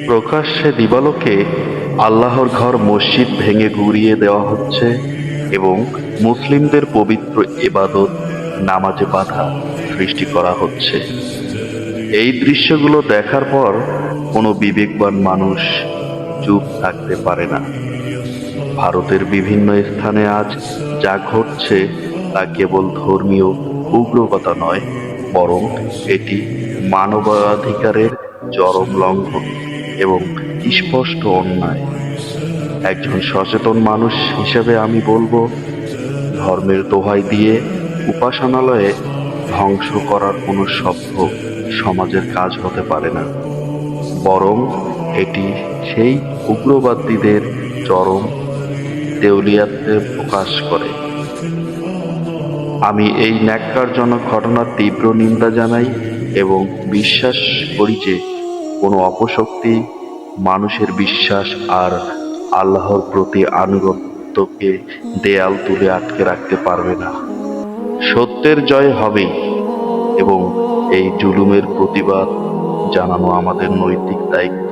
প্রকাশ্যে দিবালোকে আল্লাহর ঘর মসজিদ ভেঙে গুঁড়িয়ে দেওয়া হচ্ছে এবং মুসলিমদের পবিত্র ইবাদত নামাজে বাধা সৃষ্টি করা হচ্ছে। এই দৃশ্যগুলো দেখার পর কোনো বিবেকবান মানুষ চুপ থাকতে পারে না। ভারতের বিভিন্ন স্থানে আজ যা ঘটছে তা কেবল ধর্মীয় উগ্রবাদ নয়, বরং এটি মানবাধিকারের চরম লঙ্ঘন এবং স্পষ্ট অন্যায়। একজন সচেতন মানুষ হিসেবে আমি বলবো, ধর্মের দোহাই দিয়ে উপাসনালয়ে ধ্বংস করার কোনো সভ্য সমাজের কাজ হতে পারে না, বরং এটি সেই উগ্রবাদীদের চরম দেউলিয়াত্বের প্রকাশ করে। আমি এই ন্যাক্কারজনক ঘটনার তীব্র নিন্দা জানাই এবং বিশ্বাস করি যে কোনো অপশক্তি মানুষের বিশ্বাস আর আল্লাহর প্রতি আনুগত্যকে দেয়াল তুলে আটকে রাখতে পারবে না। সত্যের জয় হবেই এবং এই জুলুমের প্রতিবাদ জানানো আমাদের নৈতিক দায়িত্ব।